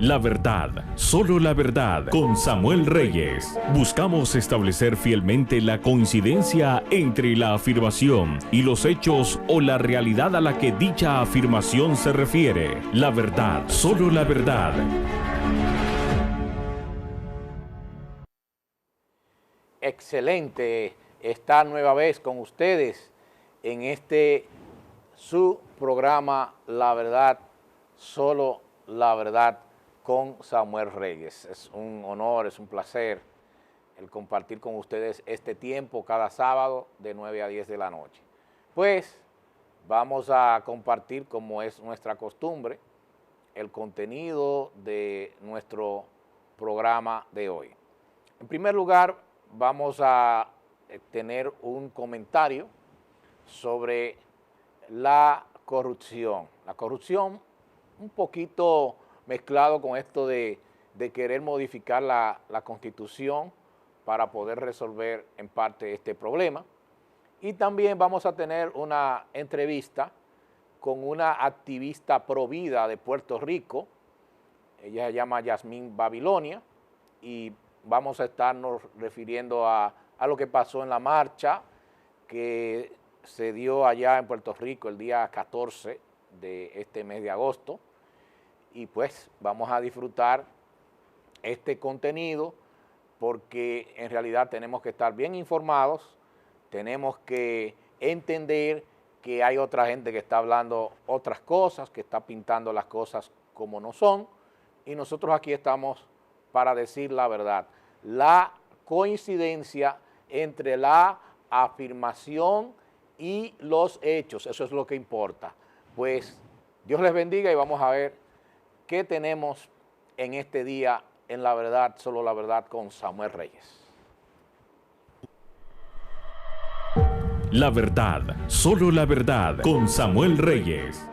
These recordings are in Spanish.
La verdad, solo la verdad, con Samuel Reyes. Buscamos establecer fielmente la coincidencia entre la afirmación y los hechos o la realidad a la que dicha afirmación se refiere. La verdad, solo la verdad. Excelente estar nueva vez con ustedes en su programa La Verdad, solo la verdad, con Samuel Reyes. Es un honor, es un placer el compartir con ustedes este tiempo cada sábado de 9 a 10 de la noche. Pues vamos a compartir, como es nuestra costumbre, el contenido de nuestro programa de hoy. En primer lugar, vamos a tener un comentario sobre la corrupción. La corrupción un poquito mezclado con esto de querer modificar la Constitución para poder resolver en parte este problema. Y también vamos a tener una entrevista con una activista pro vida de Puerto Rico. Ella se llama Yasmín Babilonia y vamos a estarnos refiriendo a lo que pasó en la marcha que se dio allá en Puerto Rico el día 14 de este mes de agosto. Y pues vamos a disfrutar este contenido porque en realidad tenemos que estar bien informados, tenemos que entender que hay otra gente que está hablando otras cosas, que está pintando las cosas como no son, y nosotros aquí estamos para decir la verdad. La coincidencia entre la afirmación y los hechos, eso es lo que importa. Pues Dios les bendiga y vamos a ver qué tenemos en este día en La Verdad, solo la verdad, con Samuel Reyes. La verdad, solo la verdad, con Samuel Reyes.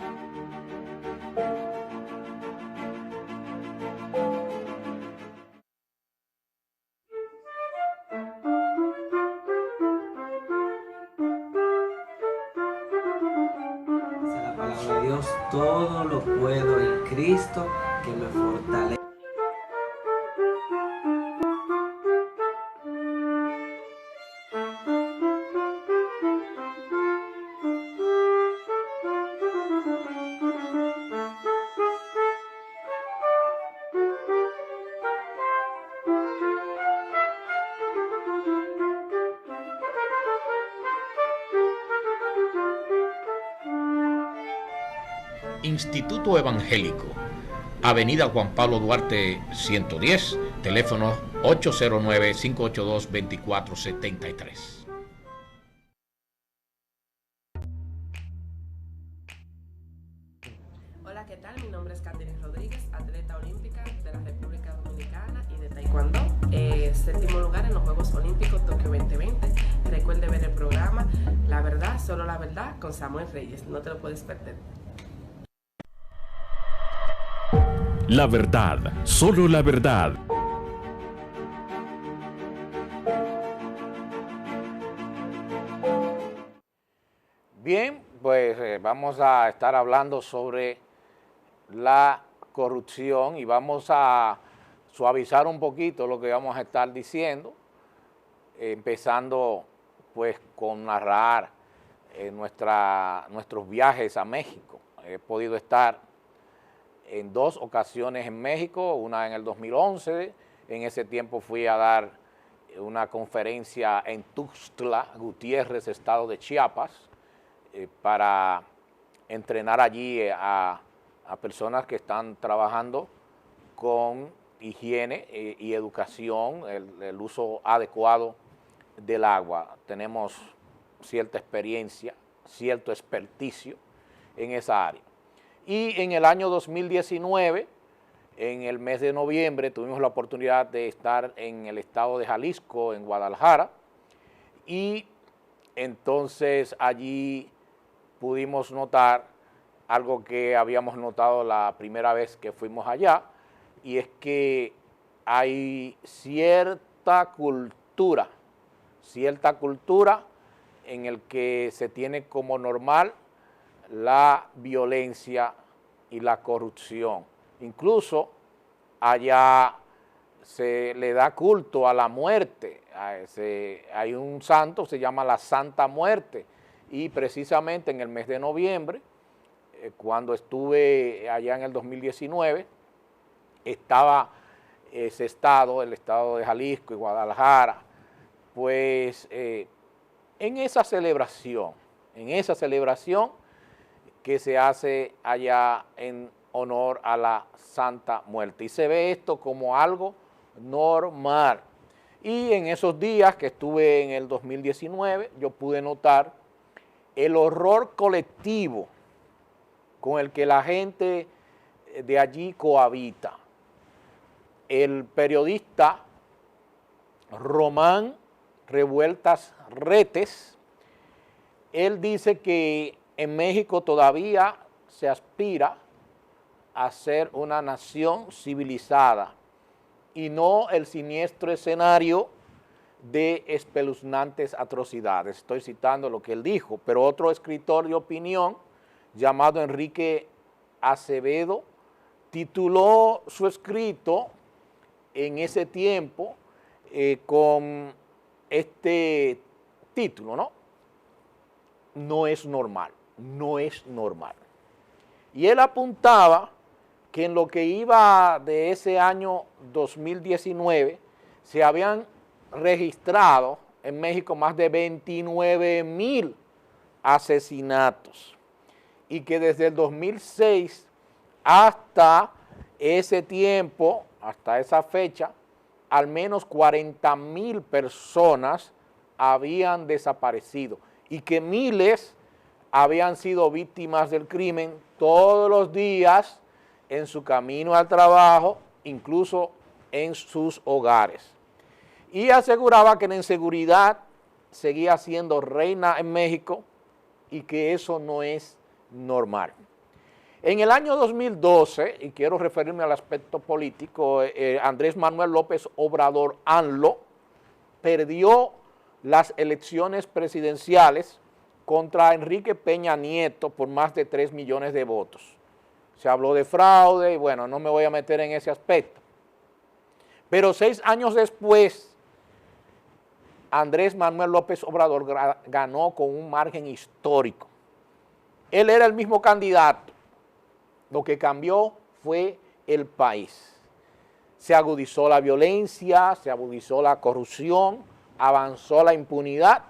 Dice la palabra de Dios, todo lo puedo en Cristo que me fortalece. Instituto Evangélico, Avenida Juan Pablo Duarte 110, teléfono 809-582-2473. Hola, ¿qué tal? Mi nombre es Catherine Rodríguez, atleta olímpica de la República Dominicana y de Taekwondo. Séptimo lugar en los Juegos Olímpicos Tokio 2020. Recuerde ver el programa La Verdad, solo la verdad, con Samuel Reyes. No te lo puedes perder. La verdad, solo la verdad. Bien, pues vamos a estar hablando sobre la corrupción y vamos a suavizar un poquito lo que vamos a estar diciendo, empezando pues con narrar nuestros viajes a México. He podido estar en 2 ocasiones en México, una en el 2011, en ese tiempo fui a dar una conferencia en Tuxtla Gutiérrez, estado de Chiapas, para entrenar allí a personas que están trabajando con higiene y educación, el uso adecuado del agua. Tenemos cierta experiencia, cierto experticio en esa área. Y en el año 2019, en el mes de noviembre, tuvimos la oportunidad de estar en el estado de Jalisco, en Guadalajara, y entonces allí pudimos notar algo que habíamos notado la primera vez que fuimos allá, y es que hay cierta cultura en el que se tiene como normal la violencia y la corrupción. Incluso allá se le da culto a la muerte. Hay un santo, se llama la Santa Muerte, y precisamente en el mes de noviembre, cuando estuve allá en el 2019, estaba ese estado, el estado de Jalisco y Guadalajara, pues en esa celebración que se hace allá en honor a la Santa Muerte. Y se ve esto como algo normal. Y en esos días que estuve en el 2019, yo pude notar el horror colectivo con el que la gente de allí cohabita. El periodista Román Revueltas Retes, él dice que en México todavía se aspira a ser una nación civilizada y no el siniestro escenario de espeluznantes atrocidades. Estoy citando lo que él dijo, pero otro escritor de opinión llamado Enrique Acevedo tituló su escrito en ese tiempo con este título, ¿no? No es normal, no es normal. Y él apuntaba que en lo que iba de ese año 2019 se habían registrado en México más de 29,000 asesinatos y que desde el 2006 hasta ese tiempo, hasta esa fecha, al menos 40,000 personas habían desaparecido y que miles habían sido víctimas del crimen todos los días en su camino al trabajo, incluso en sus hogares. Y aseguraba que la inseguridad seguía siendo reina en México y que eso no es normal. En el año 2012, y quiero referirme al aspecto político, Andrés Manuel López Obrador, ANLO, perdió las elecciones presidenciales contra Enrique Peña Nieto por más de 3 millones de votos. Se habló de fraude y bueno, no me voy a meter en ese aspecto. Pero 6 años después, Andrés Manuel López Obrador ganó con un margen histórico. Él era el mismo candidato. Lo que cambió fue el país. Se agudizó la violencia, se agudizó la corrupción, avanzó la impunidad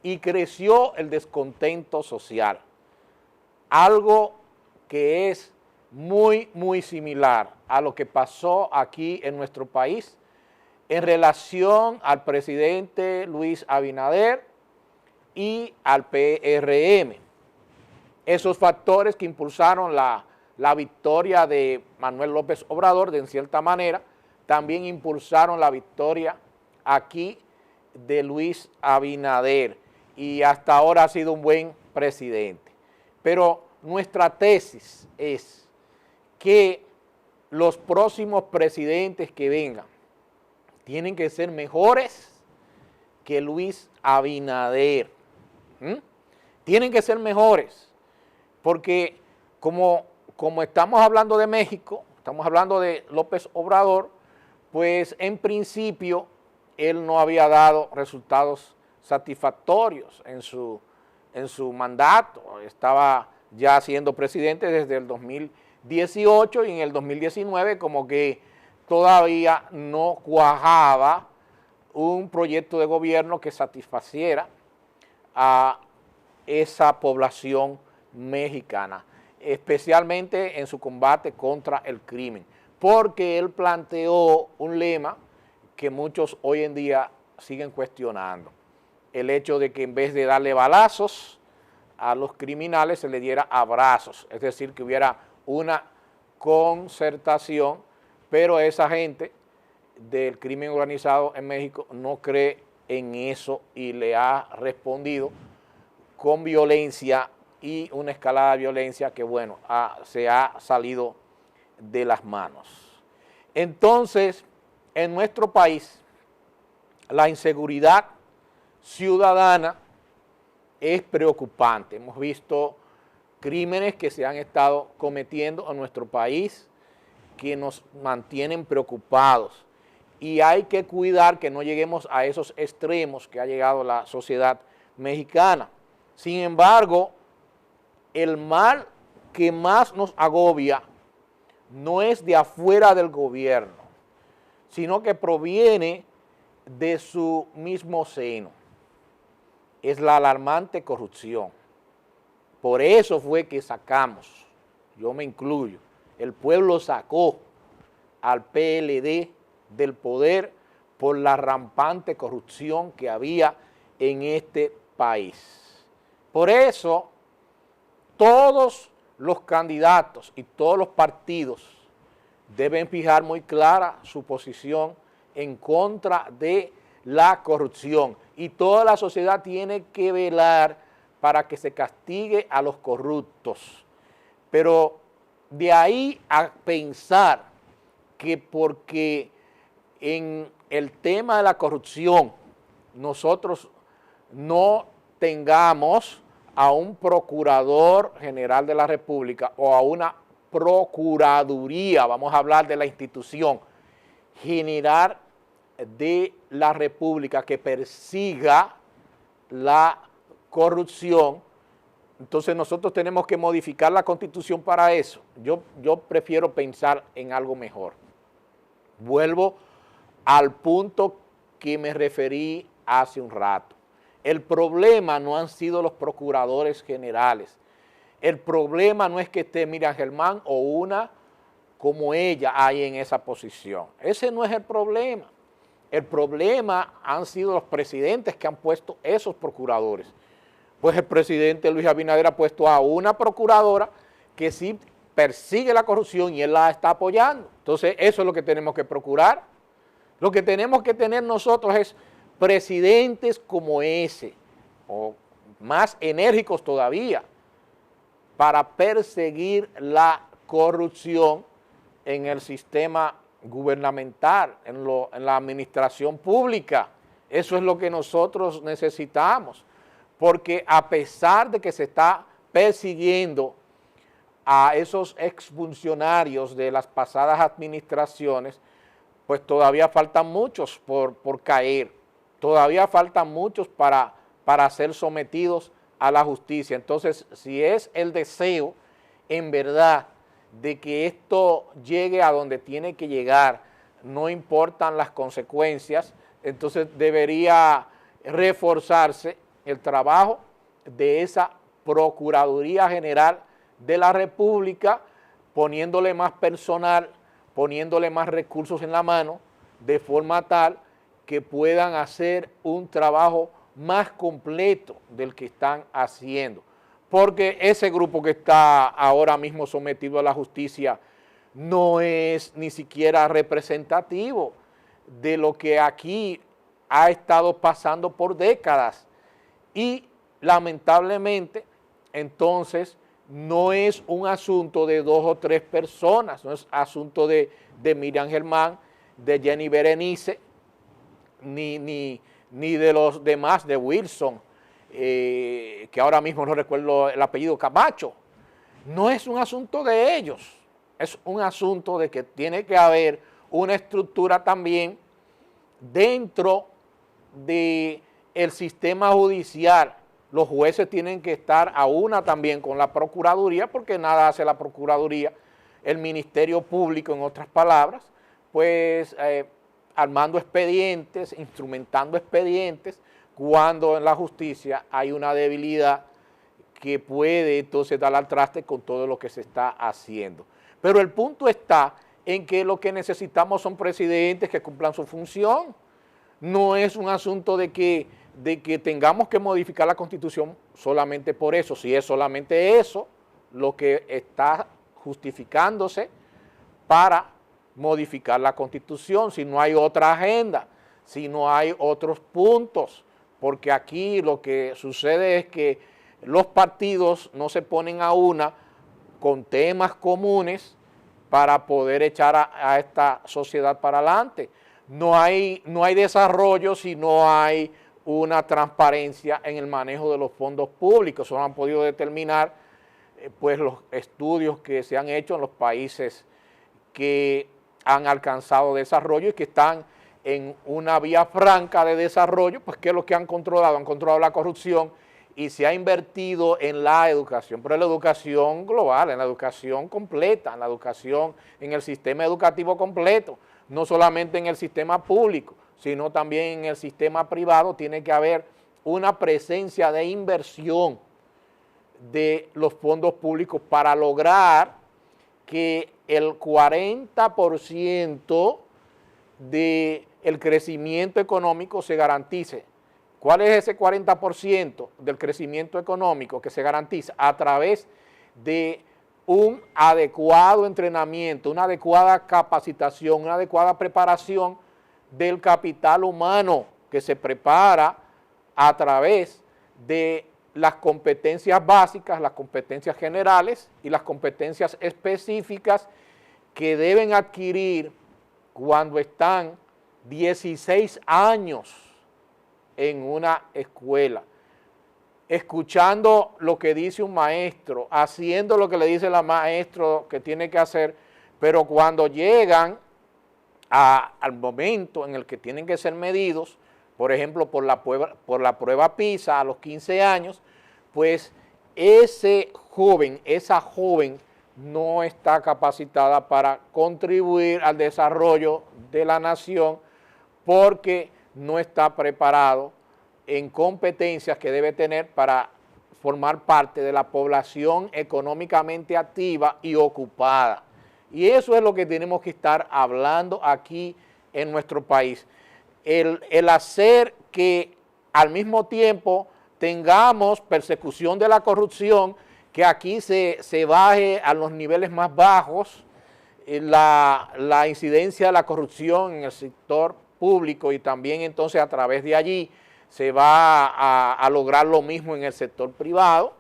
y creció el descontento social. Algo que es muy, muy similar a lo que pasó aquí en nuestro país en relación al presidente Luis Abinader y al PRM. Esos factores que impulsaron la victoria de Manuel López Obrador, en cierta manera, también impulsaron la victoria aquí de Luis Abinader y hasta ahora ha sido un buen presidente. Pero nuestra tesis es que los próximos presidentes que vengan tienen que ser mejores que Luis Abinader. Tienen que ser mejores, porque como estamos hablando de México, estamos hablando de López Obrador, pues en principio él no había dado resultados satisfactorios en su mandato. Estaba ya siendo presidente desde el 2018 y en el 2019 como que todavía no cuajaba un proyecto de gobierno que satisfaciera a esa población mexicana, especialmente en su combate contra el crimen, porque él planteó un lema que muchos hoy en día siguen cuestionando, el hecho de que en vez de darle balazos a los criminales se le diera abrazos, es decir, que hubiera una concertación, pero esa gente del crimen organizado en México no cree en eso y le ha respondido con violencia y una escalada de violencia que, bueno, se ha salido de las manos. Entonces, en nuestro país, la inseguridad ciudadana es preocupante. Hemos visto crímenes que se han estado cometiendo en nuestro país que nos mantienen preocupados y hay que cuidar que no lleguemos a esos extremos que ha llegado la sociedad mexicana. Sin embargo, el mal que más nos agobia no es de afuera del gobierno, sino que proviene de su mismo seno. Es la alarmante corrupción. Por eso fue que sacamos, yo me incluyo, el pueblo sacó al PLD del poder por la rampante corrupción que había en este país. Por eso, todos los candidatos y todos los partidos deben fijar muy clara su posición en contra de la corrupción y toda la sociedad tiene que velar para que se castigue a los corruptos. Pero de ahí a pensar que porque en el tema de la corrupción nosotros no tengamos a un procurador general de la República o a una procuraduría, vamos a hablar de la institución general de la República que persiga la corrupción, entonces nosotros tenemos que modificar la Constitución para eso. Yo prefiero pensar en algo mejor. Vuelvo al punto que me referí hace un rato. El problema no han sido los procuradores generales. El problema no es que esté Miriam Germán o una como ella ahí en esa posición. Ese no es el problema. El problema han sido los presidentes que han puesto esos procuradores. Pues el presidente Luis Abinader ha puesto a una procuradora que sí persigue la corrupción y él la está apoyando. Entonces eso es lo que tenemos que procurar. Lo que tenemos que tener nosotros es presidentes como ese, o más enérgicos todavía, para perseguir la corrupción en el sistema gubernamental, en la administración pública. Eso es lo que nosotros necesitamos, porque a pesar de que se está persiguiendo a esos exfuncionarios de las pasadas administraciones, pues todavía faltan muchos por caer, todavía faltan muchos para ser sometidos a la justicia. Entonces, si es el deseo, en verdad, de que esto llegue a donde tiene que llegar, no importan las consecuencias, entonces debería reforzarse el trabajo de esa Procuraduría General de la República, poniéndole más personal, poniéndole más recursos en la mano, de forma tal que puedan hacer un trabajo más completo del que están haciendo. Porque ese grupo que está ahora mismo sometido a la justicia no es ni siquiera representativo de lo que aquí ha estado pasando por décadas. Y lamentablemente, entonces, no es un asunto de 2 o 3 personas, no es asunto de Miriam Germán, de Jenny Berenice, ni de los demás, de Wilson, que ahora mismo no recuerdo el apellido, Camacho. No es un asunto de ellos, es un asunto de que tiene que haber una estructura también dentro del sistema judicial. Los jueces tienen que estar a una también con la Procuraduría, porque nada hace la Procuraduría, el Ministerio Público, en otras palabras, pues armando expedientes, instrumentando expedientes, cuando en la justicia hay una debilidad que puede entonces dar al traste con todo lo que se está haciendo. Pero el punto está en que lo que necesitamos son presidentes que cumplan su función. No es un asunto de que tengamos que modificar la Constitución solamente por eso. Si es solamente eso lo que está justificándose para modificar la Constitución, si no hay otra agenda, si no hay otros puntos, porque aquí lo que sucede es que los partidos no se ponen a una con temas comunes para poder echar a esta sociedad para adelante. No hay desarrollo si no hay una transparencia en el manejo de los fondos públicos. Eso han podido determinar pues los estudios que se han hecho en los países que han alcanzado desarrollo y que están en una vía franca de desarrollo, pues ¿qué es lo que han controlado? Han controlado la corrupción y se ha invertido en la educación, pero en la educación global, en la educación completa, en la educación, en el sistema educativo completo, no solamente en el sistema público, sino también en el sistema privado. Tiene que haber una presencia de inversión de los fondos públicos para lograr que el 40% del crecimiento económico se garantice. ¿Cuál es ese 40% del crecimiento económico que se garantiza? A través de un adecuado entrenamiento, una adecuada capacitación, una adecuada preparación del capital humano que se prepara a través de las competencias básicas, las competencias generales y las competencias específicas que deben adquirir cuando están 16 años en una escuela, escuchando lo que dice un maestro, haciendo lo que le dice el maestro que tiene que hacer, pero cuando llegan al momento en el que tienen que ser medidos, por ejemplo, por la prueba PISA a los 15 años, pues ese joven, esa joven no está capacitada para contribuir al desarrollo de la nación porque no está preparado en competencias que debe tener para formar parte de la población económicamente activa y ocupada. Y eso es lo que tenemos que estar hablando aquí en nuestro país. El hacer que al mismo tiempo tengamos persecución de la corrupción, que aquí se baje a los niveles más bajos la incidencia de la corrupción en el sector público, y también entonces a través de allí se va a lograr lo mismo en el sector privado,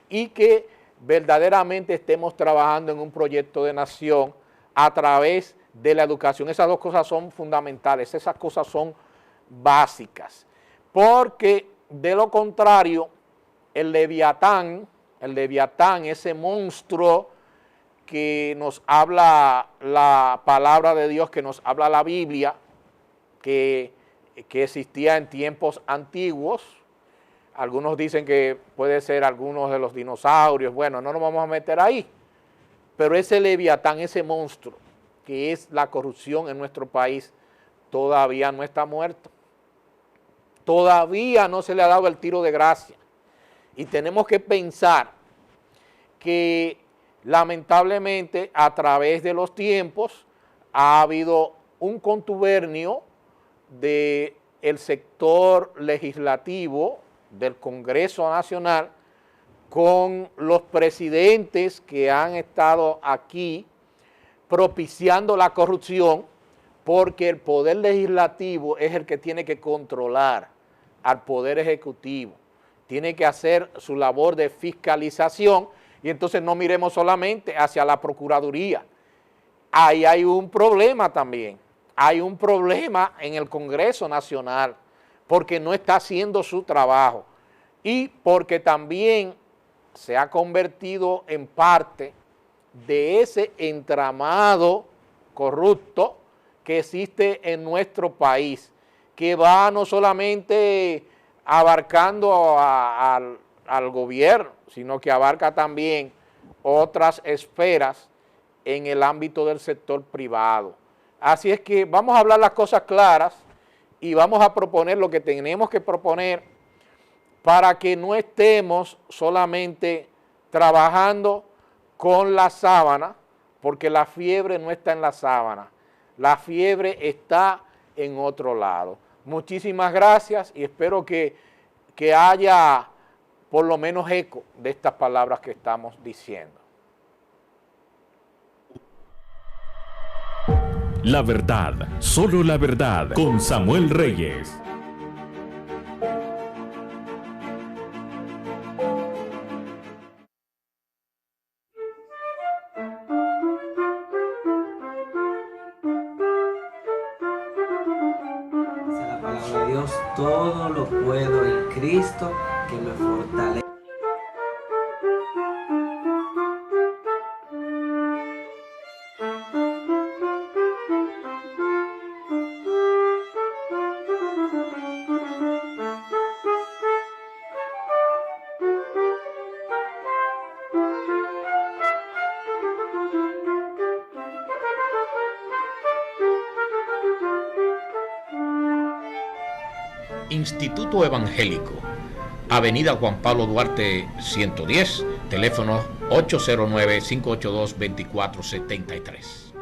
y que verdaderamente estemos trabajando en un proyecto de nación a través de la educación. Esas dos cosas son fundamentales, esas cosas son básicas, porque de lo contrario, el Leviatán, ese monstruo que nos habla la palabra de Dios, que nos habla la Biblia, que existía en tiempos antiguos. Algunos dicen que puede ser algunos de los dinosaurios. Bueno, no nos vamos a meter ahí. Pero ese Leviatán, ese monstruo, que es la corrupción en nuestro país, todavía no está muerto. Todavía no se le ha dado el tiro de gracia. Y tenemos que pensar que lamentablemente a través de los tiempos ha habido un contubernio del sector legislativo del Congreso Nacional con los presidentes que han estado aquí propiciando la corrupción, porque el poder legislativo es el que tiene que controlar al poder ejecutivo, tiene que hacer su labor de fiscalización, y entonces no miremos solamente hacia la Procuraduría. Ahí hay un problema también, hay un problema en el Congreso Nacional, porque no está haciendo su trabajo y porque también se ha convertido en parte de ese entramado corrupto que existe en nuestro país, que va no solamente abarcando al gobierno, sino que abarca también otras esferas en el ámbito del sector privado. Así es que vamos a hablar las cosas claras y vamos a proponer lo que tenemos que proponer para que no estemos solamente trabajando con la sábana, porque la fiebre no está en la sábana, la fiebre está en otro lado. Muchísimas gracias y espero que haya por lo menos eco de estas palabras que estamos diciendo. La verdad, solo la verdad, con Samuel Reyes. Dice la palabra de Dios, todo lo puedo en Cristo que me fortalece. Instituto Evangélico, Avenida Juan Pablo Duarte 110, teléfono 809-582-2473.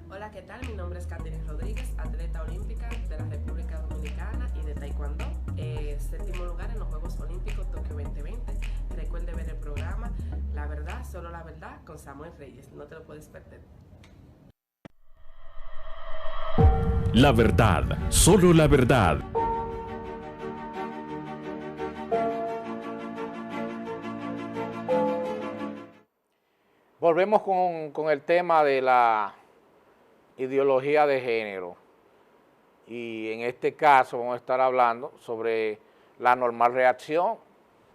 Hola, ¿qué tal? Mi nombre es Catherine Rodríguez, atleta olímpica de la República Dominicana y de Taekwondo. Séptimo lugar en los Juegos Olímpicos Tokio 2020. Recuerde ver el programa La Verdad, Solo la Verdad con Samuel Reyes. No te lo puedes perder. La verdad, solo la verdad. Volvemos con el tema de la ideología de género. Y en este caso vamos a estar hablando sobre la normal reacción.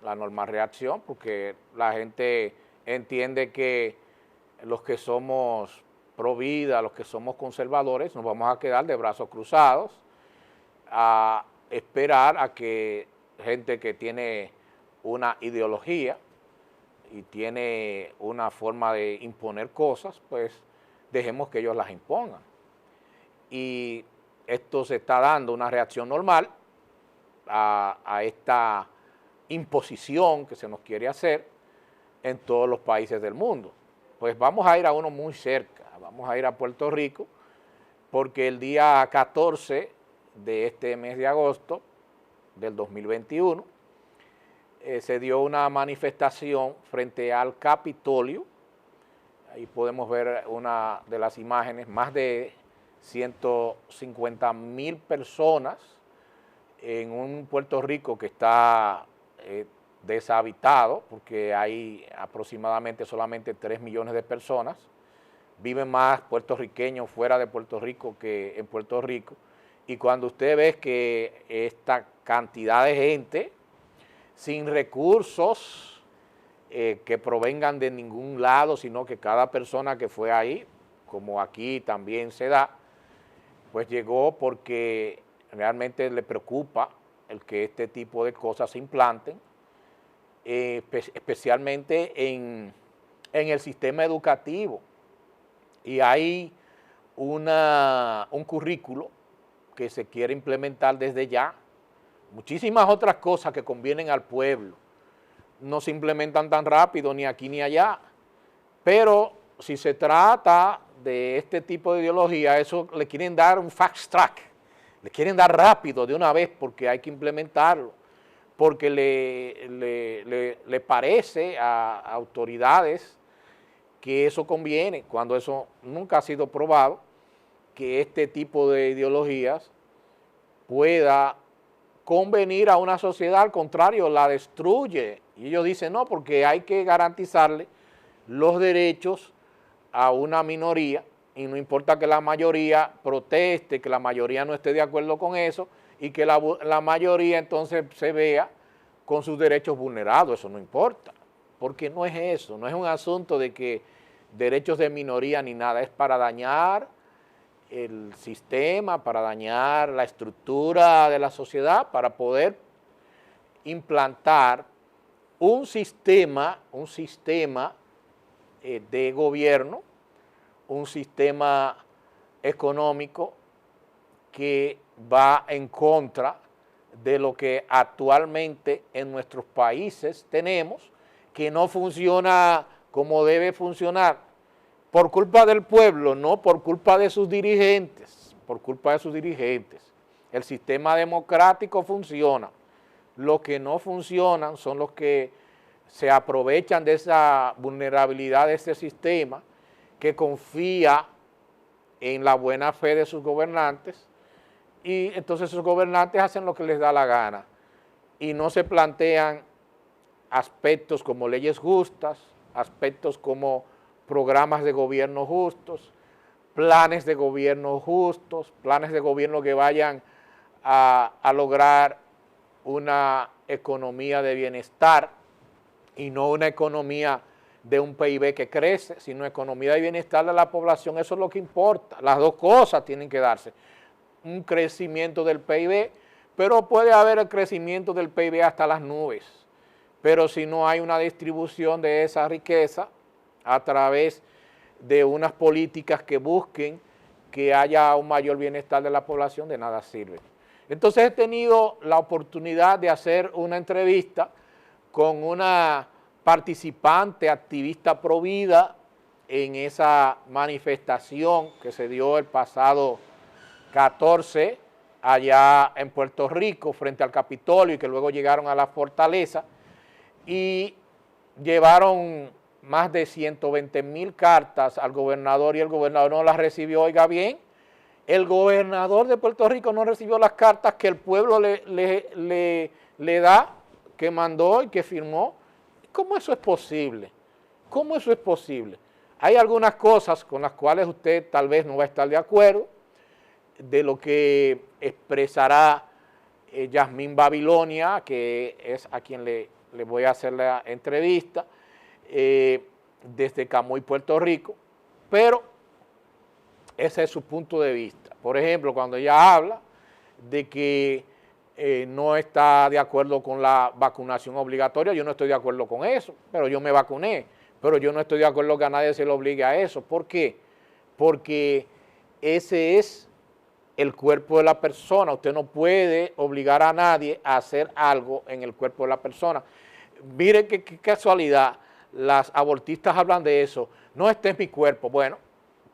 La normal reacción, porque la gente entiende que los que somos pro vida, los que somos conservadores, nos vamos a quedar de brazos cruzados a esperar a que gente que tiene una ideología y tiene una forma de imponer cosas, pues dejemos que ellos las impongan. Y esto se está dando una reacción normal a esta imposición que se nos quiere hacer en todos los países del mundo. Pues vamos a ir a uno muy cerca, vamos a ir a Puerto Rico, porque el día 14 de este mes de agosto del 2021 se dio una manifestación frente al Capitolio. Ahí podemos ver una de las imágenes, más de 150,000 personas en un Puerto Rico que está deshabitado, porque hay aproximadamente solamente 3 millones de personas. Viven más puertorriqueños fuera de Puerto Rico que en Puerto Rico. Y cuando usted ve que esta cantidad de gente sin recursos que provengan de ningún lado, sino que cada persona que fue ahí, como aquí también se da, pues llegó porque realmente le preocupa el que este tipo de cosas se implanten, especialmente en el sistema educativo. Y hay un currículo que se quiere implementar desde ya. Muchísimas otras cosas que convienen al pueblo no se implementan tan rápido ni aquí ni allá, pero si se trata de este tipo de ideología, eso le quieren dar un fast track, le quieren dar rápido de una vez porque hay que implementarlo, porque le parece a autoridades que eso conviene, cuando eso nunca ha sido probado, que este tipo de ideologías pueda convenir a una sociedad, al contrario, la destruye. Y ellos dicen, no, porque hay que garantizarle los derechos a una minoría, y no importa que la mayoría proteste, que la mayoría no esté de acuerdo con eso, y que la mayoría entonces se vea con sus derechos vulnerados. Eso no importa, porque no es eso, no es un asunto de que derechos de minoría ni nada, es para dañar el sistema, para dañar la estructura de la sociedad, para poder implantar un sistema de gobierno, un sistema económico que va en contra de lo que actualmente en nuestros países tenemos, que no funciona como debe funcionar, por culpa del pueblo, no por culpa de sus dirigentes, por culpa de sus dirigentes. El sistema democrático funciona. Los que no funcionan son los que se aprovechan de esa vulnerabilidad de ese sistema, que confía en la buena fe de sus gobernantes, y entonces sus gobernantes hacen lo que les da la gana y no se plantean aspectos como leyes justas, aspectos como programas de gobierno justos, planes de gobierno justos, planes de gobierno que vayan a lograr una economía de bienestar y no una economía de un PIB que crece, sino economía de bienestar de la población. Eso es lo que importa. Las dos cosas tienen que darse. Un crecimiento del PIB, pero puede haber el crecimiento del PIB hasta las nubes. Pero si no hay una distribución de esa riqueza a través de unas políticas que busquen que haya un mayor bienestar de la población, de nada sirve. Entonces he tenido la oportunidad de hacer una entrevista con una participante activista pro vida en esa manifestación que se dio el pasado 14 allá en Puerto Rico frente al Capitolio y que luego llegaron a la fortaleza y llevaron más de 120,000 cartas al gobernador y el gobernador no las recibió. Oiga bien, el gobernador de Puerto Rico no recibió las cartas que el pueblo le da, que mandó y que firmó. ¿Cómo eso es posible? ¿Cómo eso es posible? Hay algunas cosas con las cuales usted tal vez no va a estar de acuerdo, de lo que expresará Yasmín Babilonia, que es a quien le voy a hacer la entrevista, desde Camuy, Puerto Rico, pero ese es su punto de vista. Por ejemplo, cuando ella habla de que no está de acuerdo con la vacunación obligatoria, yo no estoy de acuerdo con eso, pero yo me vacuné, pero yo no estoy de acuerdo que a nadie se le obligue a eso. ¿Por qué? Porque ese es el cuerpo de la persona. Usted no puede obligar a nadie a hacer algo en el cuerpo de la persona. Mire qué casualidad, las abortistas hablan de eso. No, este es mi cuerpo. Bueno,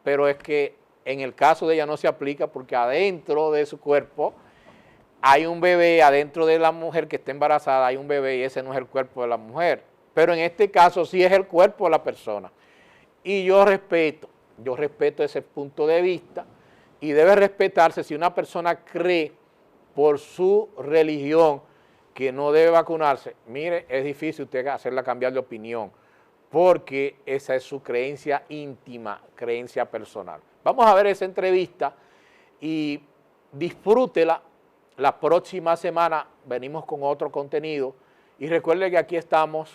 pero es que en el caso de ella no se aplica porque adentro de su cuerpo hay un bebé, adentro de la mujer que está embarazada hay un bebé y ese no es el cuerpo de la mujer. Pero en este caso sí es el cuerpo de la persona. Y yo respeto ese punto de vista y debe respetarse si una persona cree por su religión que no debe vacunarse. Mire, es difícil usted hacerla cambiar de opinión porque esa es su creencia íntima, creencia personal. Vamos a ver esa entrevista y disfrútela. La próxima semana venimos con otro contenido y recuerde que aquí estamos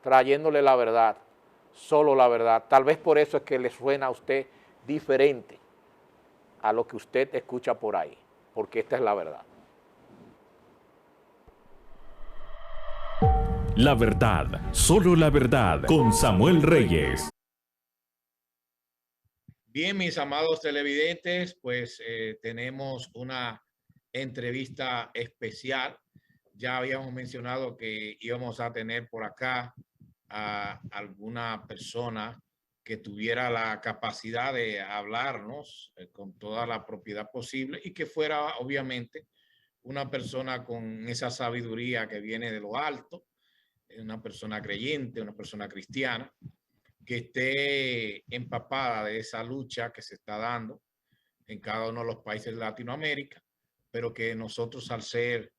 trayéndole la verdad, solo la verdad. Tal vez por eso es que le suena a usted diferente a lo que usted escucha por ahí, porque esta es la verdad. La verdad, solo la verdad, con Samuel Reyes. Bien, mis amados televidentes, pues tenemos una entrevista especial. Ya habíamos mencionado que íbamos a tener por acá a alguna persona que tuviera la capacidad de hablarnos con toda la propiedad posible y que fuera obviamente una persona con esa sabiduría que viene de lo alto, una persona creyente, una persona cristiana, que esté empapada de esa lucha que se está dando en cada uno de los países de Latinoamérica, pero que nosotros al ser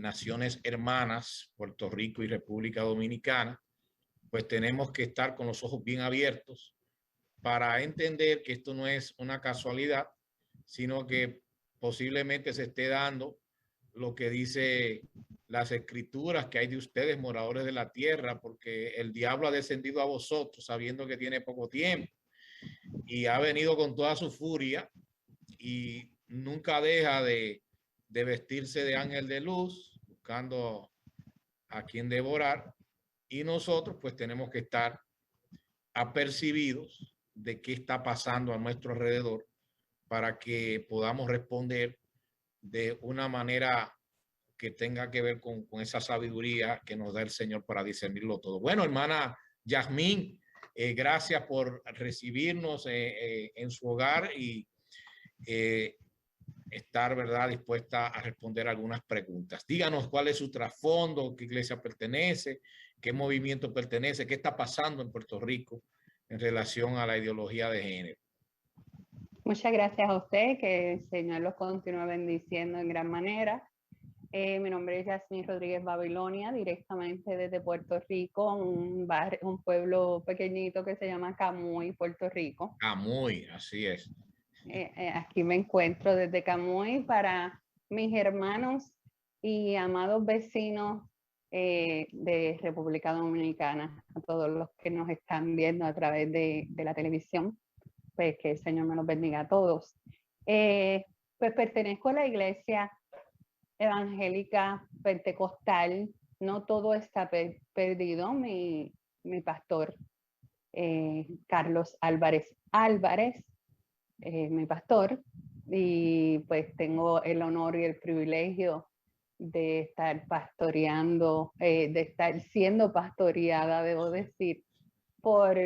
naciones hermanas, Puerto Rico y República Dominicana, pues tenemos que estar con los ojos bien abiertos para entender que esto no es una casualidad, sino que posiblemente se esté dando lo que dice las escrituras que hay de ustedes, moradores de la tierra, porque el diablo ha descendido a vosotros sabiendo que tiene poco tiempo y ha venido con toda su furia y nunca deja de vestirse de ángel de luz, buscando a quien devorar. Y nosotros pues tenemos que estar apercibidos de qué está pasando a nuestro alrededor para que podamos responder de una manera que tenga que ver con esa sabiduría que nos da el Señor para discernirlo todo. Bueno, hermana Yasmín, gracias por recibirnos en su hogar y estar, ¿verdad?, dispuesta a responder algunas preguntas. Díganos cuál es su trasfondo, qué iglesia pertenece, qué movimiento pertenece, qué está pasando en Puerto Rico en relación a la ideología de género. Muchas gracias a usted, que el Señor los continúe bendiciendo en gran manera. Mi nombre es Yasmín Rodríguez Babilonia, directamente desde Puerto Rico, un pueblo pequeñito que se llama Camuy, Puerto Rico. Camuy, así es. Aquí me encuentro desde Camuy para mis hermanos y amados vecinos de República Dominicana, a todos los que nos están viendo a través de la televisión, pues que el Señor me los bendiga a todos. Pues pertenezco a la iglesia evangélica pentecostal. No todo está perdido. Mi pastor Carlos Álvarez Álvarez, mi pastor, y pues tengo el honor y el privilegio de estar pastoreando, de estar siendo pastoreada, debo decir, por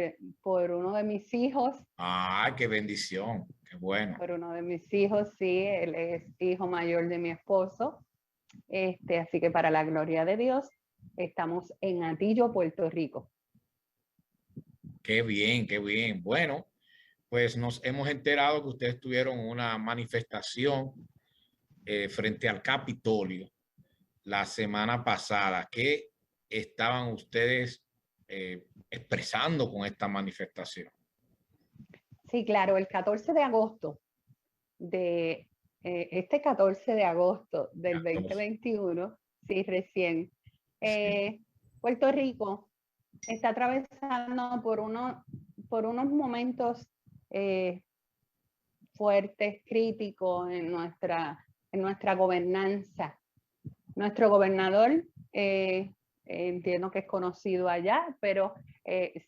uno de mis hijos. Ah, qué bendición, qué bueno. Por uno de mis hijos, sí, él es hijo mayor de mi esposo. Así que para la gloria de Dios, estamos en Atillo, Puerto Rico. Qué bien, qué bien. Bueno, pues nos hemos enterado que ustedes tuvieron una manifestación frente al Capitolio la semana pasada. ¿Qué estaban ustedes expresando con esta manifestación? Sí, claro, el 14 de agosto de este 14 de agosto del 2021, sí, recién, Puerto Rico está atravesando por unos momentos fuertes, críticos en nuestra gobernanza. Nuestro gobernador, entiendo que es conocido allá, pero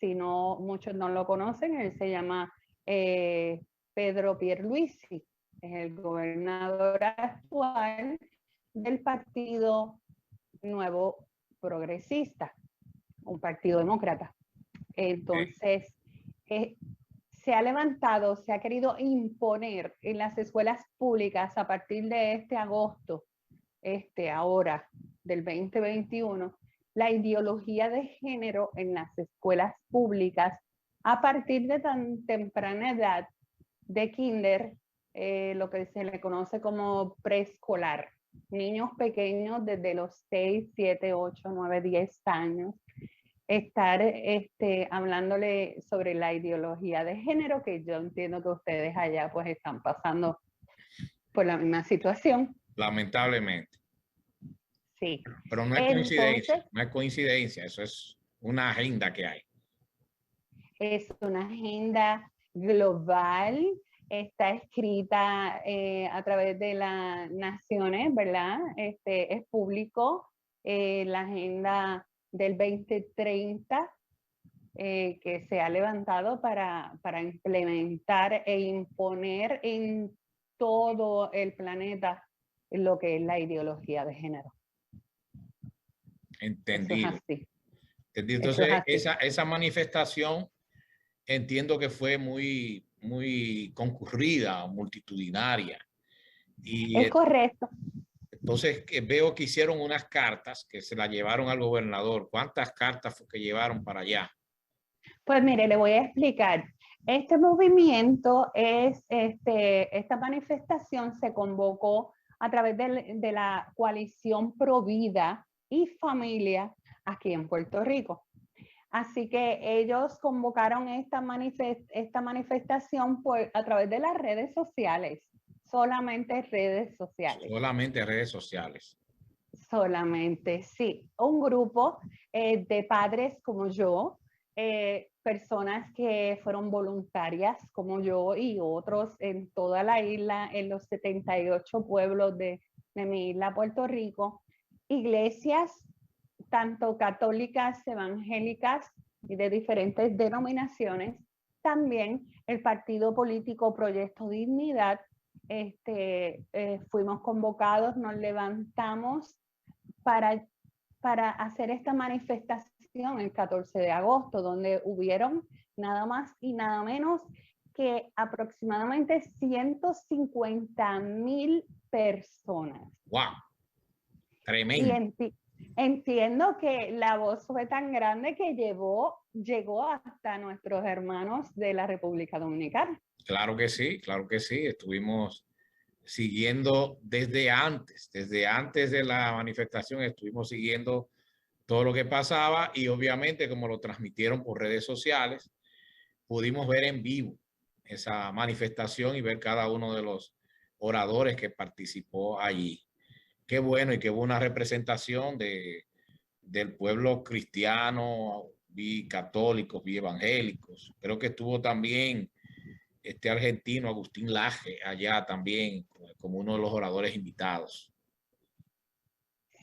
si no, muchos no lo conocen, él se llama Pedro Pierluisi, es el gobernador actual del Partido Nuevo Progresista, un partido demócrata. Entonces, se ha levantado, se ha querido imponer en las escuelas públicas a partir de este agosto, ahora del 2021, la ideología de género en las escuelas públicas a partir de tan temprana edad de kinder, lo que se le conoce como preescolar, niños pequeños desde los 6, 7, 8, 9, 10 años, estar hablándole sobre la ideología de género, que yo entiendo que ustedes allá pues están pasando por la misma situación. Lamentablemente. Sí. Pero no es coincidencia, no es coincidencia, eso es una agenda que hay. Es una agenda global, está escrita a través de las naciones, ¿verdad? Es público, la agenda del 2030 que se ha levantado para implementar e imponer en todo el planeta lo que es la ideología de género. Entendido. Eso es así. Entendido. Entonces, esa manifestación entiendo que fue muy concurrida, multitudinaria. Y es correcto. Entonces veo que hicieron unas cartas que se las llevaron al gobernador. ¿Cuántas cartas fue que llevaron para allá? Pues mire, le voy a explicar. Este movimiento esta manifestación se convocó a través de la coalición Pro Vida y Familia aquí en Puerto Rico. Así que ellos convocaron esta manifestación a través de las redes sociales, solamente redes sociales. Solamente redes sociales. Solamente, sí. Un grupo de padres como yo, personas que fueron voluntarias como yo y otros en toda la isla, en los 78 pueblos de mi isla, Puerto Rico, iglesias tanto católicas, evangélicas y de diferentes denominaciones. También el partido político Proyecto Dignidad, fuimos convocados, nos levantamos para hacer esta manifestación el 14 de agosto, donde hubieron nada más y nada menos que aproximadamente 150,000 personas. ¡Wow! Tremendo. Y entiendo que la voz fue tan grande que llegó hasta nuestros hermanos de la República Dominicana. Claro que sí, claro que sí. Estuvimos siguiendo desde antes de la manifestación, estuvimos siguiendo todo lo que pasaba y obviamente como lo transmitieron por redes sociales, pudimos ver en vivo esa manifestación y ver cada uno de los oradores que participó allí. Qué bueno y qué buena representación del pueblo cristiano, vi católicos, vi evangélicos. Creo que estuvo también este argentino Agustín Laje allá también como uno de los oradores invitados.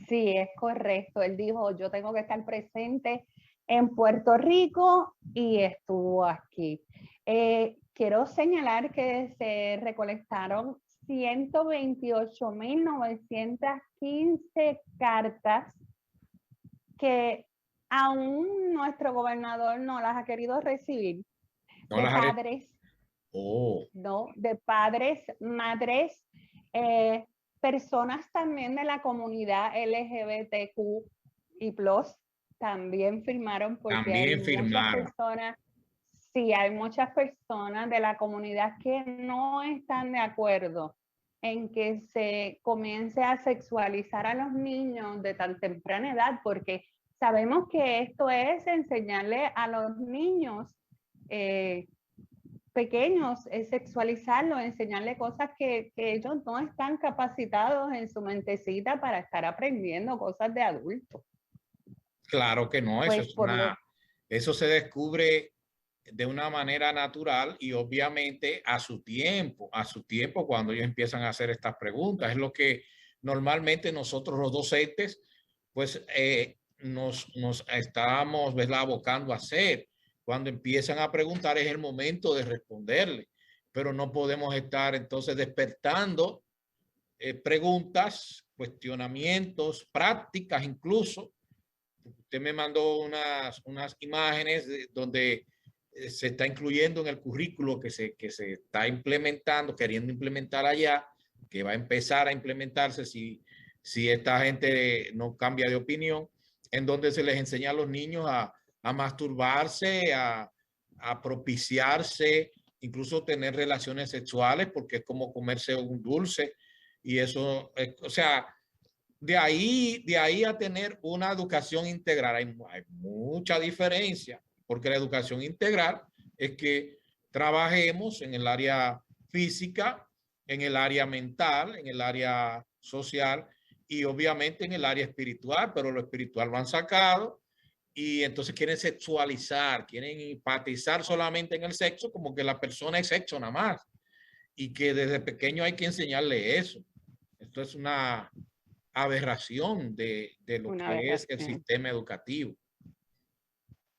Sí, es correcto. Él dijo, yo tengo que estar presente en Puerto Rico y estuvo aquí. Quiero señalar que se recolectaron 128.915 cartas que aún nuestro gobernador no las ha querido recibir, No de las haré. padres, Oh, ¿no? De padres, madres, personas también de la comunidad LGBTQ y plus, también firmaron porque también hay muchas firmaron. personas, sí, hay muchas personas de la comunidad que no están de acuerdo en que se comience a sexualizar a los niños de tan temprana edad, porque sabemos que esto es enseñarle a los niños pequeños, sexualizarlos, enseñarle cosas que ellos no están capacitados en su mentecita para estar aprendiendo cosas de adultos. Claro que no, eso Pues es por lo, eso se descubre de una manera natural y obviamente a su tiempo cuando ellos empiezan a hacer estas preguntas. Es lo que normalmente nosotros los docentes pues nos estábamos, ¿verdad?, abocando a hacer. Cuando empiezan a preguntar es el momento de responderle, pero no podemos estar entonces despertando preguntas, cuestionamientos, prácticas incluso. Usted me mandó unas imágenes donde se está incluyendo en el currículo que se está implementando, queriendo implementar allá, que va a empezar a implementarse si esta gente no cambia de opinión, en donde se les enseña a los niños a masturbarse, a propiciarse, incluso tener relaciones sexuales, porque es como comerse un dulce. Y eso, o sea, de ahí a tener una educación integral hay mucha diferencia, porque la educación integral es que trabajemos en el área física, en el área mental, en el área social y obviamente en el área espiritual, pero lo espiritual lo han sacado y entonces quieren sexualizar, quieren empatizar solamente en el sexo, como que la persona es sexo nada más y que desde pequeño hay que enseñarle eso. Esto es una aberración de lo una que es el aberración. sistema educativo.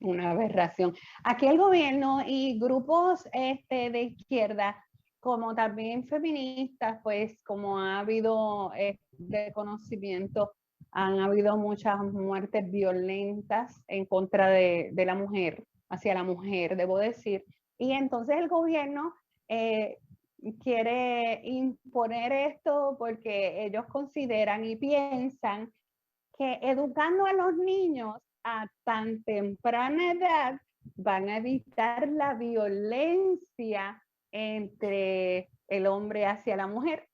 Una aberración. Aquí el gobierno y grupos de izquierda, como también feministas, pues como ha habido reconocimiento, han habido muchas muertes violentas en contra de la mujer, hacia la mujer, debo decir. Y entonces el gobierno quiere imponer esto porque ellos consideran y piensan que educando a los niños a tan temprana edad van a evitar la violencia entre el hombre hacia la mujer.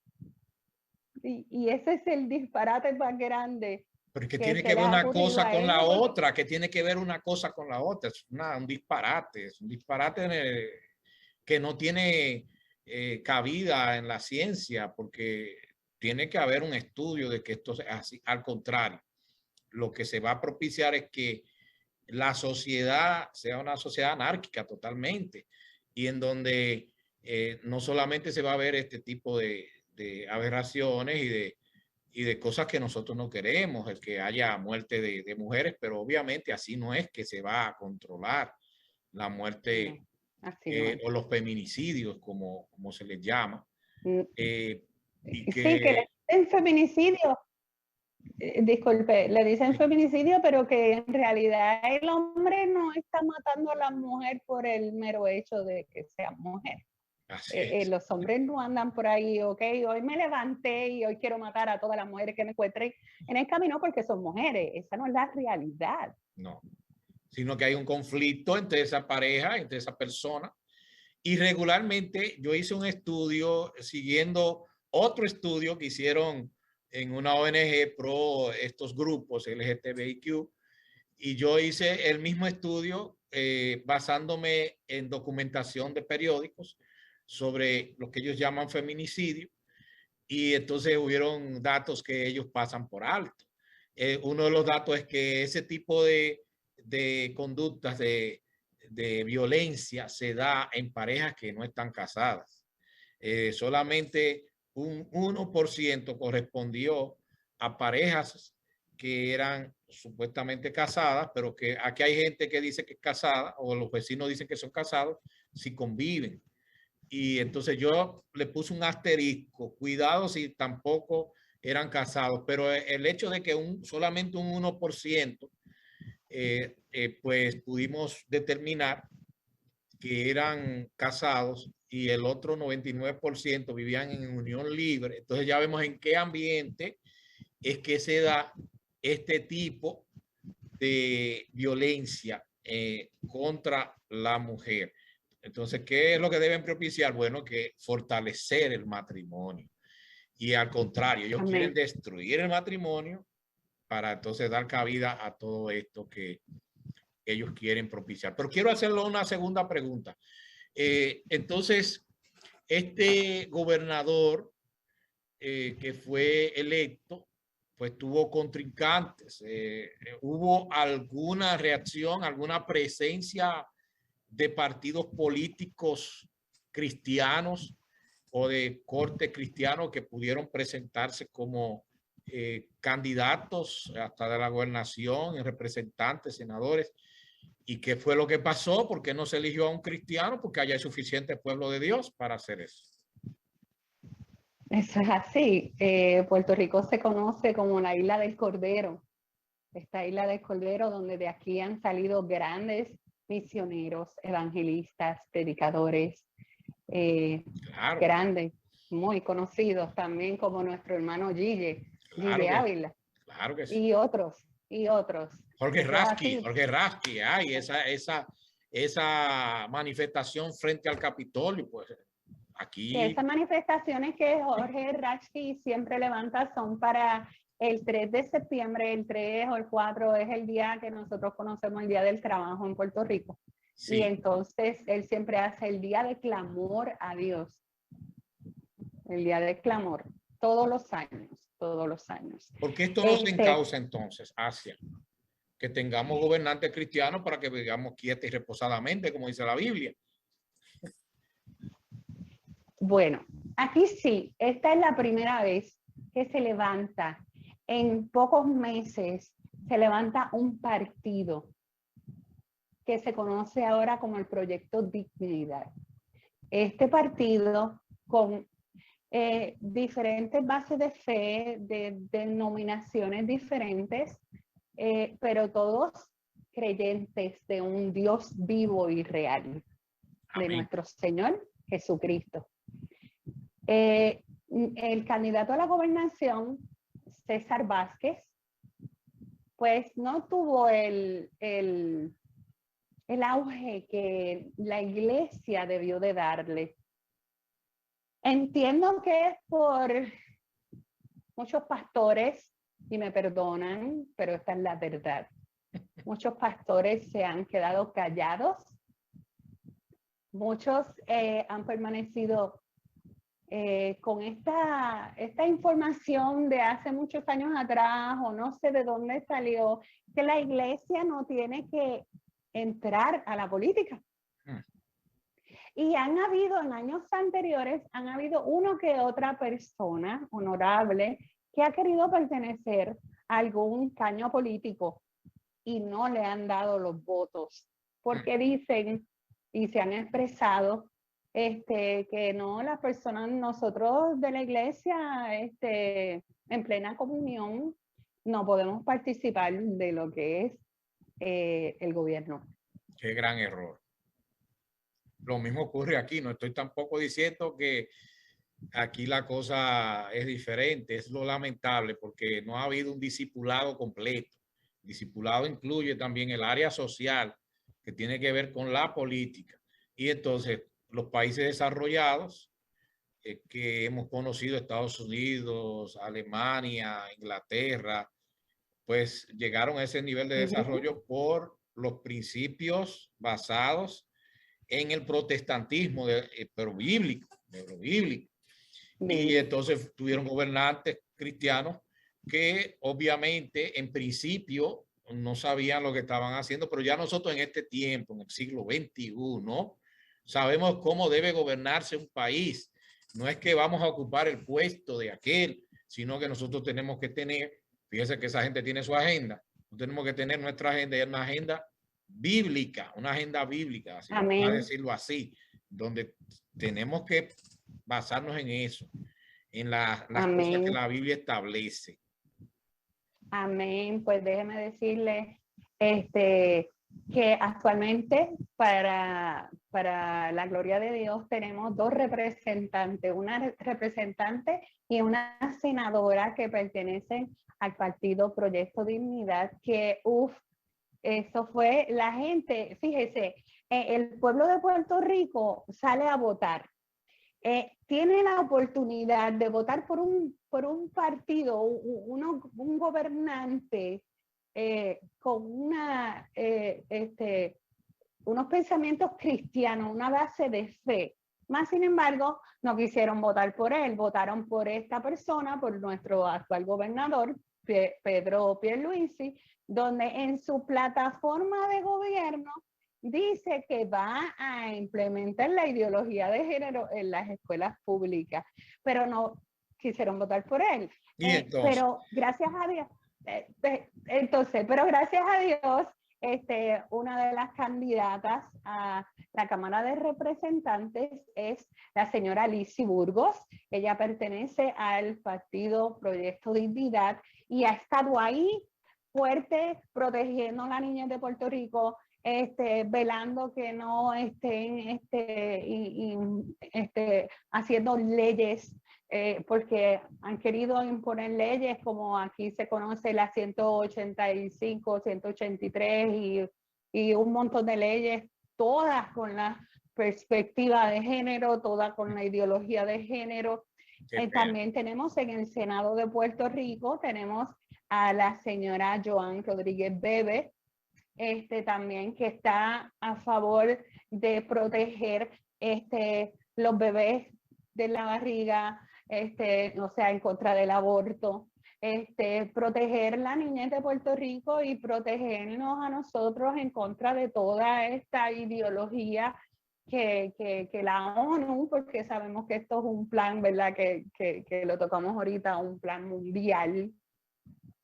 Y ese es el disparate más grande. Pero que Que tiene se que le ver ha una ocurrido cosa a con la ellos porque otra, que tiene que ver una cosa con la otra. Es un disparate, es un disparate que no tiene cabida en la ciencia, porque tiene que haber un estudio de que esto es así. Al contrario, lo que se va a propiciar es que la sociedad sea una sociedad anárquica totalmente y en donde no solamente se va a ver este tipo de aberraciones y de cosas que nosotros no queremos, el que haya muerte de mujeres, pero obviamente así no es que se va a controlar la muerte no, así no es. o los feminicidios, como se les llama. Y Sí, que le que dicen feminicidio, disculpe, le dicen feminicidio, pero que en realidad el hombre no está matando a la mujer por el mero hecho de que sea mujer. así es. Los hombres no andan por ahí, ok, hoy me levanté y hoy quiero matar a todas las mujeres que me encuentren en el camino porque son mujeres. Esa no es la realidad. No, sino que hay un conflicto entre esa pareja, entre esa persona. Y regularmente yo hice un estudio siguiendo otro estudio que hicieron en una ONG pro estos grupos LGTBIQ y yo hice el mismo estudio basándome en documentación de periódicos sobre lo que ellos llaman feminicidio y entonces hubieron datos que ellos pasan por alto. Uno de los datos es que ese tipo de conductas de violencia se da en parejas que no están casadas. Solamente un 1% correspondió a parejas que eran supuestamente casadas, pero que aquí hay gente que dice que es casada, o los vecinos dicen que son casados, si conviven. Y entonces yo le puse un asterisco, cuidado si tampoco eran casados, pero el hecho de que solamente un 1%, pues pudimos determinar que eran casados y el otro 99% vivían en unión libre. Entonces ya vemos en qué ambiente es que se da este tipo de violencia contra la mujer. Entonces, ¿qué es lo que deben propiciar? Bueno, que fortalecer el matrimonio. Y al contrario, ellos quieren destruir el matrimonio para entonces dar cabida a todo esto que ellos quieren propiciar. Pero quiero hacerle una segunda pregunta. Entonces, este gobernador que fue electo, pues tuvo contrincantes. ¿Hubo alguna reacción, alguna presencia de partidos políticos cristianos o de corte cristiano que pudieron presentarse como candidatos hasta de la gobernación, representantes, senadores? ¿Y qué fue lo que pasó? ¿Por qué no se eligió a un cristiano? Porque haya suficiente pueblo de Dios para hacer eso. Eso es así. Puerto Rico se conoce como la isla del Cordero. Esta isla del Cordero, donde de aquí han salido grandes misioneros, evangelistas, predicadores, Claro, grandes, muy conocidos también, como nuestro hermano Gille Ávila. Claro que sí. Y otros. Jorge Rasky, ay, esa manifestación frente al Capitolio, pues aquí. Esas manifestaciones que Jorge Rasky siempre levanta son para el 3 de septiembre, el 3 o el 4 es el día que nosotros conocemos el Día del Trabajo en Puerto Rico. Sí. Y entonces él siempre hace el día de clamor a Dios. El día de clamor, todos los años. ¿Por qué esto no se encausa entonces hacia que tengamos gobernantes cristianos para que vivamos quieta y reposadamente, como dice la Biblia? Bueno, aquí sí, esta es la primera vez que se levanta, en pocos meses, se levanta un partido que se conoce ahora como el Proyecto Dignidad. Este partido con diferentes bases de fe, de denominaciones diferentes, pero todos creyentes de un Dios vivo y real, de nuestro Señor Jesucristo. El candidato a la gobernación, César Vázquez, pues no tuvo el auge que la iglesia debió de darle. Entiendo que es por muchos pastores, y me perdonan, pero esta es la verdad. Muchos pastores se han quedado callados. Muchos han permanecido con esta información de hace muchos años atrás, o no sé de dónde salió, que la iglesia no tiene que entrar a la política. Y han habido en años anteriores, han habido uno que otra persona honorable que ha querido pertenecer a algún caño político y no le han dado los votos, porque dicen y se han expresado que no, las personas, nosotros de la iglesia, en plena comunión, no podemos participar de lo que es el gobierno. Qué gran error. Lo mismo ocurre aquí. No estoy tampoco diciendo que aquí la cosa es diferente. Es lo lamentable porque no ha habido un discipulado completo. Discipulado incluye también el área social que tiene que ver con la política. Y entonces los países desarrollados que hemos conocido, Estados Unidos, Alemania, Inglaterra, pues llegaron a ese nivel de desarrollo por los principios basados en el protestantismo, pero bíblico. Y entonces tuvieron gobernantes cristianos que obviamente en principio no sabían lo que estaban haciendo, pero ya nosotros en este tiempo, en el siglo XXI, sabemos cómo debe gobernarse un país. No es que vamos a ocupar el puesto de aquel, sino que nosotros tenemos que tener Fíjese que esa gente tiene su agenda. No tenemos que tener nuestra agenda, es una agenda bíblica, si vamos a Amén. decirlo así, donde tenemos que basarnos en eso, en las cosas que Amén. la Biblia establece. Amén. Pues déjeme decirle que actualmente para la gloria de Dios tenemos dos representantes, una representante y una senadora que pertenecen al partido Proyecto Dignidad, que eso fue la gente, fíjese, el pueblo de Puerto Rico sale a votar. Tiene la oportunidad de votar por un partido, un gobernante con unos pensamientos cristianos, una base de fe. Más sin embargo, no quisieron votar por él, votaron por esta persona, por nuestro actual gobernador, Pedro Pierluisi, donde en su plataforma de gobierno dice que va a implementar la ideología de género en las escuelas públicas, pero no quisieron votar por él. Y entonces, pero gracias a Dios, pero gracias a Dios, una de las candidatas a la Cámara de Representantes es la señora Lizy Burgos. Ella pertenece al partido Proyecto Dignidad y ha estado ahí fuerte, protegiendo a las niñas de Puerto Rico, velando que no estén haciendo leyes, porque han querido imponer leyes como aquí se conoce la 185, 183 y un montón de leyes, todas con la perspectiva de género, todas con la ideología de género. También tenemos en el Senado de Puerto Rico, tenemos a la señora Joan Rodríguez Bebe, también que está a favor de proteger los bebés de la barriga, o sea, en contra del aborto, proteger la niñez de Puerto Rico y protegernos a nosotros en contra de toda esta ideología que la ONU, porque sabemos que esto es un plan, ¿verdad? Que lo tocamos ahorita, un plan mundial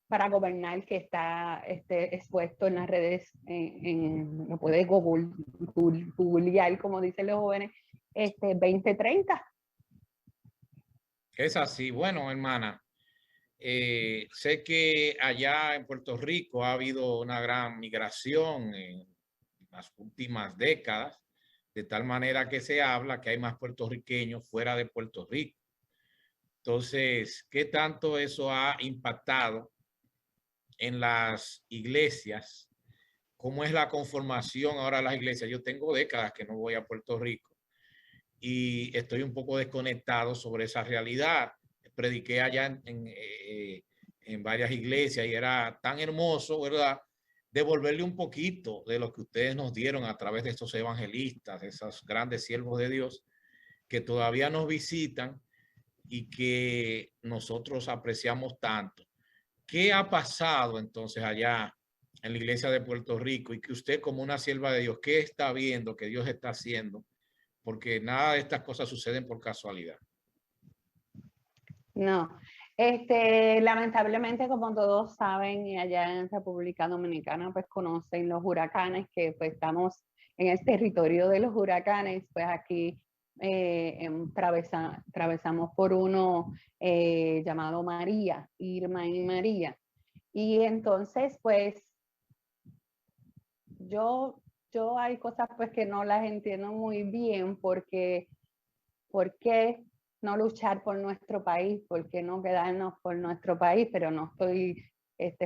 para gobernar que está expuesto en las redes, lo puedes googlear, como dicen los jóvenes, 2030. Es así. Bueno, hermana, sé que allá en Puerto Rico ha habido una gran migración en las últimas décadas, de tal manera que se habla que hay más puertorriqueños fuera de Puerto Rico. Entonces, ¿qué tanto eso ha impactado en las iglesias? ¿Cómo es la conformación ahora de las iglesias? Yo tengo décadas que no voy a Puerto Rico y estoy un poco desconectado sobre esa realidad. Prediqué allá en varias iglesias y era tan hermoso, ¿verdad?, devolverle un poquito de lo que ustedes nos dieron a través de estos evangelistas, esos grandes siervos de Dios que todavía nos visitan y que nosotros apreciamos tanto. ¿Qué ha pasado entonces allá en la iglesia de Puerto Rico y que usted, como una sierva de Dios, qué está viendo que Dios está haciendo? Porque nada de estas cosas suceden por casualidad. No, lamentablemente, como todos saben, y allá en República Dominicana pues conocen los huracanes, que pues estamos en el territorio de los huracanes, pues aquí atravesamos por uno llamado María, Irma y María. Y entonces pues yo hay cosas pues que no las entiendo muy bien, porque ¿por qué no luchar por nuestro país? ¿Por qué no quedarnos por nuestro país? Pero no estoy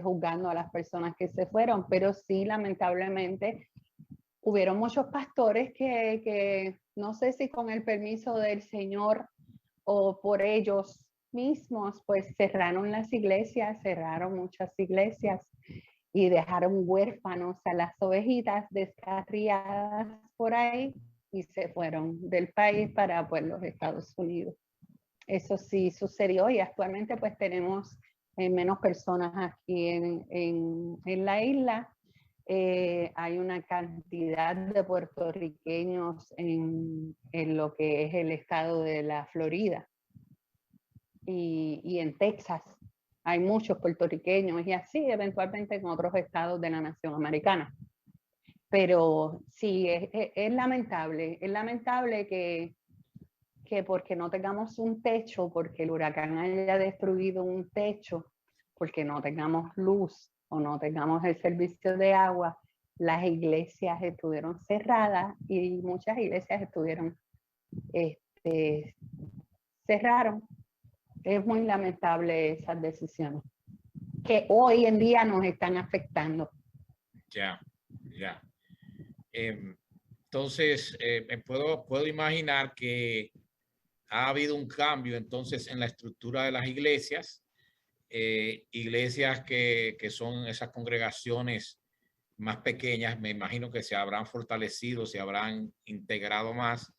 juzgando a las personas que se fueron, pero sí, lamentablemente, hubieron muchos pastores que no sé si con el permiso del Señor o por ellos mismos, pues cerraron las iglesias, cerraron muchas iglesias y dejaron huérfanos a las ovejitas descarriadas por ahí y se fueron del país para pues los Estados Unidos. Eso sí sucedió y actualmente pues tenemos menos personas aquí en la isla. Hay una cantidad de puertorriqueños en lo que es el estado de la Florida y en Texas. hay muchos puertorriqueños y así eventualmente en otros estados de la nación americana. Pero sí, es lamentable que porque no tengamos un techo, porque el huracán haya destruido un techo, porque no tengamos luz o no tengamos el servicio de agua, las iglesias estuvieron cerradas y muchas iglesias estuvieron, cerraron. Es muy lamentable esas decisiones que hoy en día nos están afectando. Ya, ya. Entonces, puedo imaginar que ha habido un cambio entonces en la estructura de las iglesias, iglesias que son esas congregaciones más pequeñas, me imagino que se habrán fortalecido, se habrán integrado más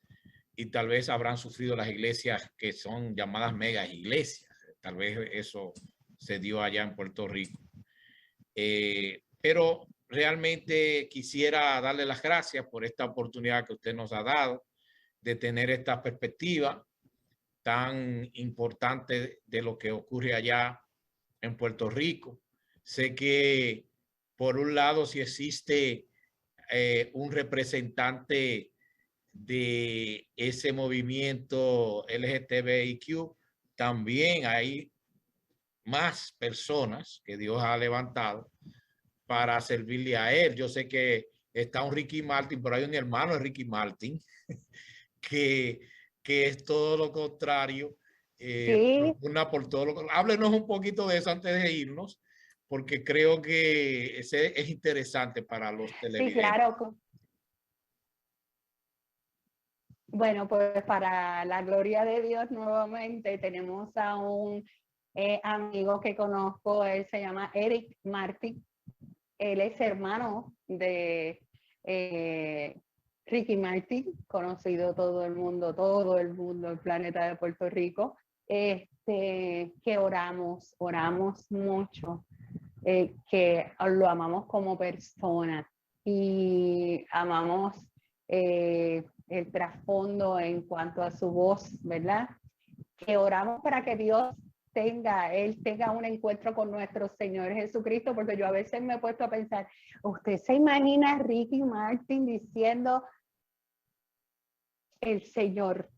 y tal vez habrán sufrido las iglesias que son llamadas mega iglesias. Tal vez eso se dio allá en Puerto Rico. Pero realmente quisiera darle las gracias por esta oportunidad que usted nos ha dado de tener esta perspectiva tan importante de lo que ocurre allá en Puerto Rico. Sé que por un lado si existe un representante de ese movimiento LGTBIQ, también hay más personas que Dios ha levantado para servirle a él. Yo sé que está un Ricky Martin, pero hay un hermano de Ricky Martin que es todo lo contrario. Sí. Por todo lo, háblenos un poquito de eso antes de irnos, porque creo que es interesante para los televidentes. Sí, claro. Bueno, pues para la gloria de Dios nuevamente tenemos a un amigo que conozco, él se llama Eric Martin. Él es hermano de Ricky Martin, conocido todo el mundo, el planeta de Puerto Rico, que oramos mucho, que lo amamos como persona y amamos el trasfondo en cuanto a su voz, ¿verdad? Que oramos para que Dios él tenga un encuentro con nuestro Señor Jesucristo, porque yo a veces me he puesto a pensar, ¿usted se imagina a Ricky Martin diciendo el Señor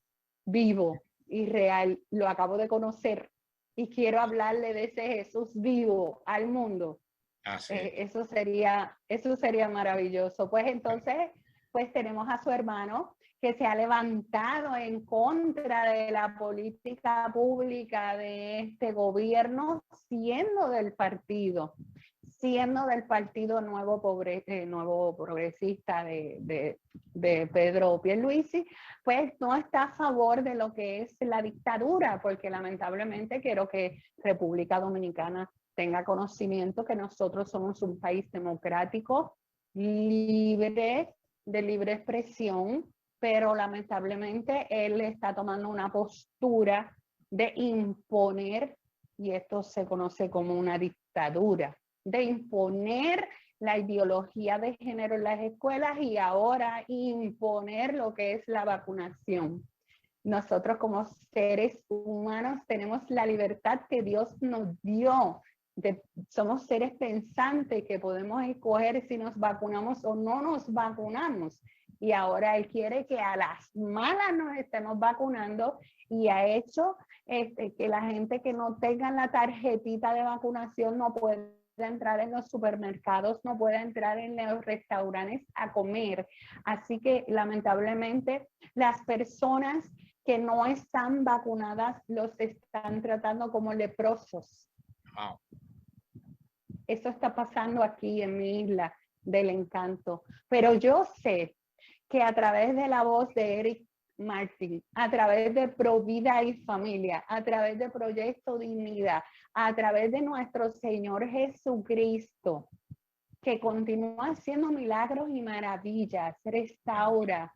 vivo y real, lo acabo de conocer y quiero hablarle de ese Jesús vivo al mundo? Eso sería maravilloso. Pues entonces, pues tenemos a su hermano que se ha levantado en contra de la política pública de este gobierno, siendo del Partido Nuevo Progresista de Pedro Pierluisi, pues no está a favor de lo que es la dictadura, porque lamentablemente quiero que República Dominicana tenga conocimiento que nosotros somos un país democrático, libre, de libre expresión, pero lamentablemente él está tomando una postura de imponer, y esto se conoce como una dictadura, de imponer la ideología de género en las escuelas y ahora imponer lo que es la vacunación. Nosotros como seres humanos tenemos la libertad que Dios nos dio. Somos seres pensantes que podemos escoger si nos vacunamos o no nos vacunamos. Y ahora Él quiere que a las malas nos estemos vacunando y ha hecho que la gente que no tenga la tarjetita de vacunación no pueda entrar en los supermercados, no pueda entrar en los restaurantes a comer. Así que lamentablemente las personas que no están vacunadas los están tratando como leprosos. Wow. Eso está pasando aquí en mi isla del Encanto. Pero yo sé que a través de la voz de Eric Martin, a través de Provida y Familia, a través de Proyecto Dignidad, a través de nuestro Señor Jesucristo, que continúa haciendo milagros y maravillas, restaura,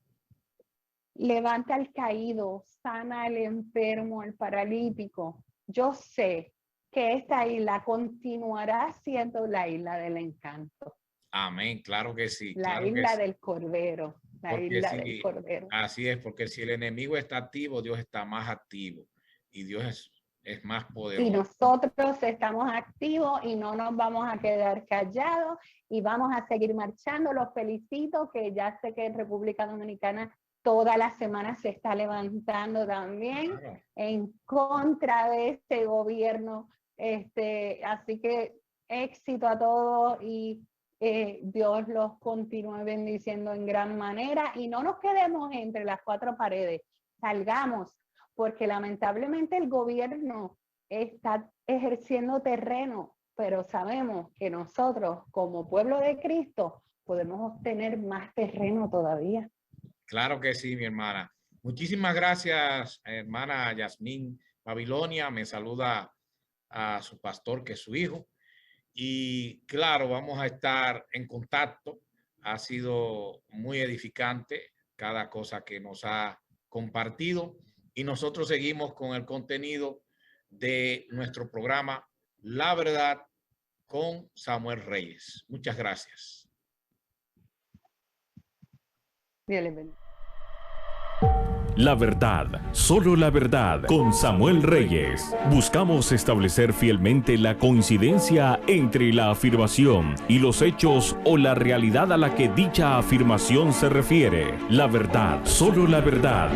levanta al caído, sana al enfermo, al paralítico. Yo sé que esta isla continuará siendo la isla del encanto. Amén, claro que sí. La claro isla que sí. del Cordero. La Porque isla del Cordero. Así es, porque si el enemigo está activo, Dios está más activo. Y Dios es es más Y poderoso. nosotros estamos activos y no nos vamos a quedar callados y vamos a seguir marchando. Los felicito, que ya sé que en República Dominicana toda la semana se está levantando también Claro. en contra de este gobierno. Así que éxito a todos y Dios los continúe bendiciendo en gran manera y no nos quedemos entre las cuatro paredes, salgamos, porque lamentablemente el gobierno está ejerciendo terreno, pero sabemos que nosotros como pueblo de Cristo podemos obtener más terreno todavía. Claro que sí, mi hermana. Muchísimas gracias, hermana Yasmín Babilonia. Me saluda a su pastor, que es su hijo. Y claro, vamos a estar en contacto. Ha sido muy edificante cada cosa que nos ha compartido. Y nosotros seguimos con el contenido de nuestro programa La Verdad con Samuel Reyes. Muchas gracias. Dios les bendiga. La verdad, solo la verdad, con Samuel Reyes. Buscamos establecer fielmente la coincidencia entre la afirmación y los hechos o la realidad a la que dicha afirmación se refiere. La verdad, solo la verdad.